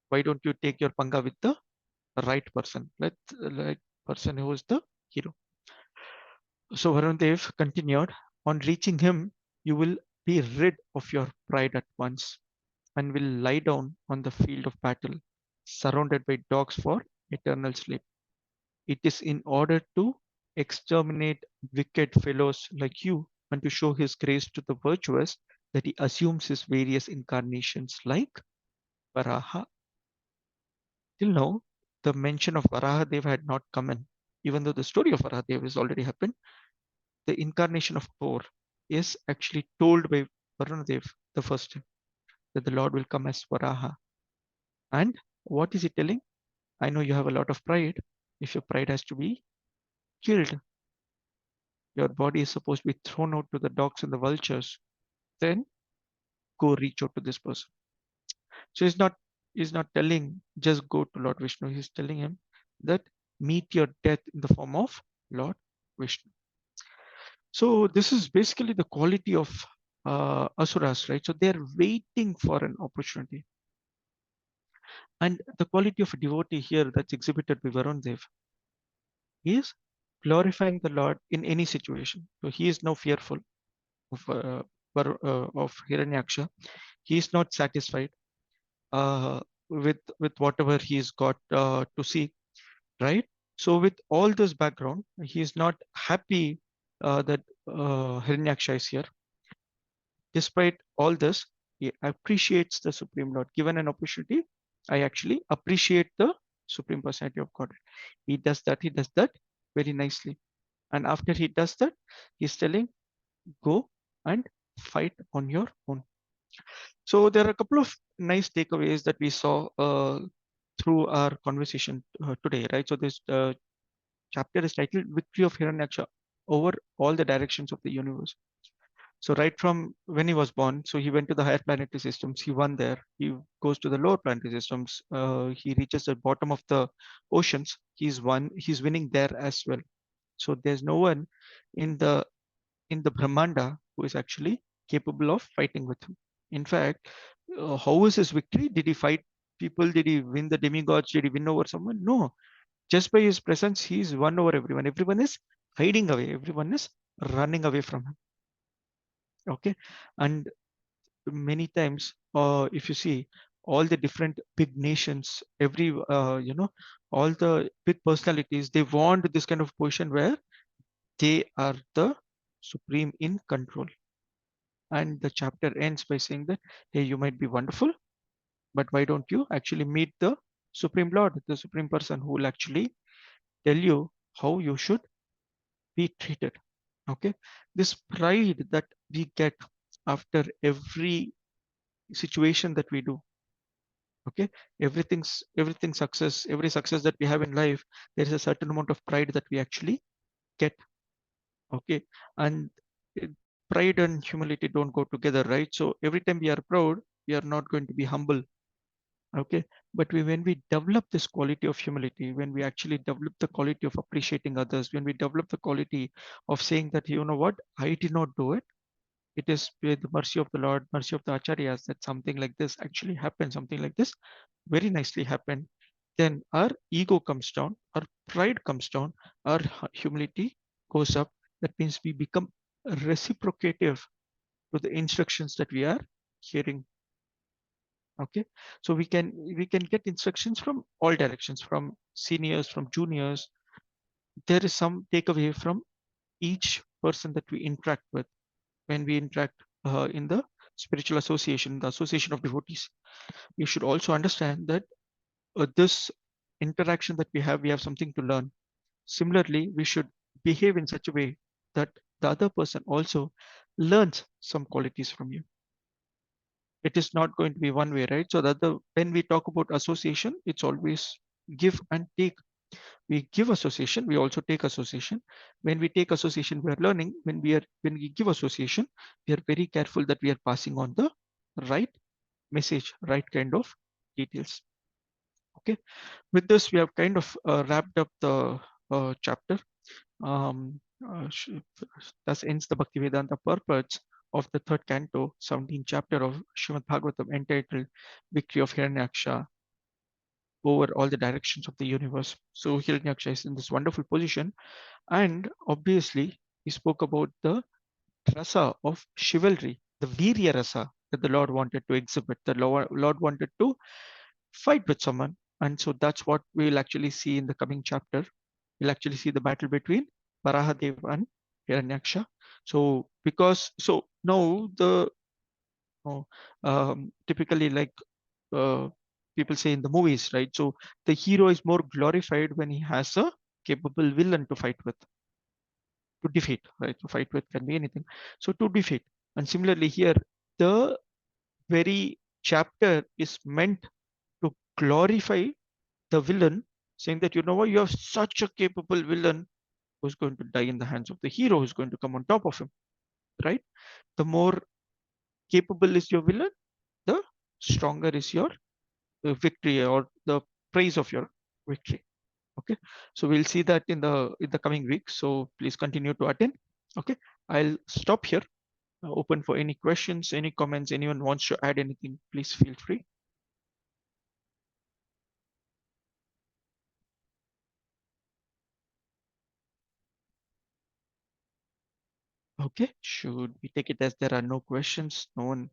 Why don't you take your panga with the right person? Let right person who is the hero. So Varundev continued, on reaching him, you will be rid of your pride at once and will lie down on the field of battle, surrounded by dogs for eternal sleep. It is in order to exterminate wicked fellows like you and to show his grace to the virtuous that he assumes his various incarnations like Varaha. Till now, the mention of Varahadev had not come in. Even though the story of Varahadev has already happened, the incarnation of Thor is actually told by Varunadev the first time, that the Lord will come as Varaha. And what is he telling? I know you have a lot of pride. If your pride has to be killed, your body is supposed to be thrown out to the dogs and the vultures, then go reach out to this person. So he's not telling just go to Lord Vishnu. He's telling him that meet your death in the form of Lord Vishnu. So this is basically the quality of asuras, right? So they're waiting for an opportunity. And the quality of a devotee here that's exhibited by Varun Dev is glorifying the Lord in any situation. So he is no fearful of Hiranyaksha. He is not satisfied with whatever he's got to see, right? So with all this background, he is not happy that Hiranyaksha is here. Despite all this, he appreciates the Supreme Lord. Given an opportunity, I actually appreciate the Supreme Personality of God. He does that very nicely. And after he does that, he's telling, go and fight on your own. So there are a couple of nice takeaways that we saw through our conversation today, right? So this chapter is titled Victory of Hiranyaksha over all the directions of the universe. So right from when he was born, so he went to the higher planetary systems, he won there. He goes to the lower planetary systems, he reaches the bottom of the oceans, he's winning there as well. So there's no one in the Brahmanda who is actually capable of fighting with him. In fact, how is his victory? Did he fight people? Did he win the demigods? Did he win over someone? No. Just by his presence, he's won over everyone. Everyone is hiding away. Everyone is running away from him. Okay. And many times, if you see all the different big nations, all the big personalities, they want this kind of position where they are the supreme in control. And the chapter ends by saying that, hey, you might be wonderful, but why don't you actually meet the Supreme Lord, the Supreme Person who will actually tell you how you should be treated. Okay. This pride that we get after every situation that we do. Okay. Everything success, every success that we have in life, there is a certain amount of pride that we actually get. Okay. And pride and humility don't go together, right? So every time we are proud, we are not going to be humble. Okay. But when we develop this quality of humility, when we actually develop the quality of appreciating others, when we develop the quality of saying that, you know what, I did not do it. It is with the mercy of the Lord, mercy of the Acharyas that something like this actually happened, something like this very nicely happened. Then our ego comes down, our pride comes down, our humility goes up. That means we become reciprocative to the instructions that we are hearing. Okay, so we can get instructions from all directions, from seniors, from juniors. There is some takeaway from each person that we interact with when we interact in the spiritual association, the association of devotees. We should also understand that this interaction that we have something to learn. Similarly, we should behave in such a way that the other person also learns some qualities from you. It is not going to be one way, right? So that when we talk about association, it's always give and take. We give association, we also take association. When we take association, we are learning. When we give association, we are very careful that we are passing on the right message, right kind of details. Okay, with this, we have kind of wrapped up the chapter. Um, thus ends the Bhaktivedanta purpose of the third canto, 17th chapter of Srimad Bhagavatam, entitled Victory of Hiranyaksha over all the directions of the universe. So Hiranyaksha is in this wonderful position, and obviously he spoke about the rasa of chivalry, the virya rasa that the Lord wanted to exhibit. The Lord wanted to fight with someone, and so that's what we'll actually see in the coming chapter. We'll actually see the battle between Varahadev and Hiranyaksha. So now the typically, like people say in the movies, right? So the hero is more glorified when he has a capable villain to fight with, to defeat, right? To fight with can be anything. So to defeat. And similarly here, the very chapter is meant to glorify the villain, saying that, you know what, you have such a capable villain who's going to die in the hands of the hero who's going to come on top of him, right? The more capable is your villain, the stronger is your victory or the praise of your victory. Okay, so we'll see that in the coming week. So please continue to attend. Okay, I'll stop here. Open for any questions, any comments. Anyone wants to add anything, please feel free. Okay, should we take it as there are no questions? No one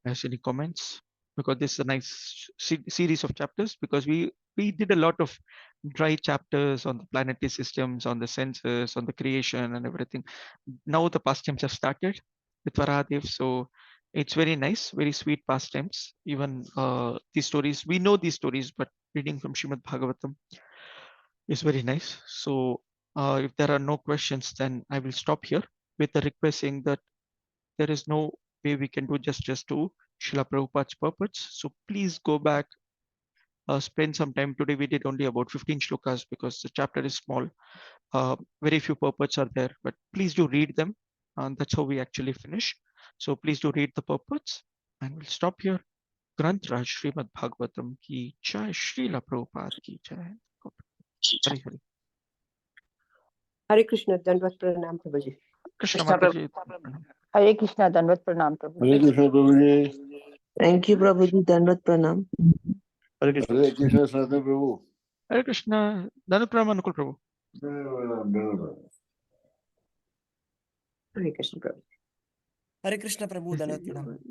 has any comments, because this is a nice series of chapters, because we did a lot of dry chapters on the planetary systems, on the senses, on the creation and everything. Now the pastimes have started with Varahadev, so it's very nice, very sweet pastimes. Even these stories, we know these stories, but reading from Srimad Bhagavatam is very nice. So if there are no questions, then I will stop here with the request saying that there is no way we can do justice to Srila Prabhupada's purports. So please go back, spend some time. Today we did only about 15 shlokas because the chapter is small. Very few purports are there, but please do read them. And that's how we actually finish. So please do read the purports, and we'll stop here. Granth Raj Srimad Bhagavatam ki jai, Srila Prabhupada ki jai. Hari Hari. Hare Krishna, Dandavat Pranam Prabhuji. Krishna Mataji. Hare Krishna, Dandavat Pranam Prabhu. Hare Krishna Prabhuji. Thank you, Prabhuji. Dandavat Pranam. Hare Krishna Sanatana Prabhu. Hare Krishna. Dhanuprama Nukul Prabhu. Hare Krishna Prabhu. Hare Krishna Prabhu, Dandavat Pranam.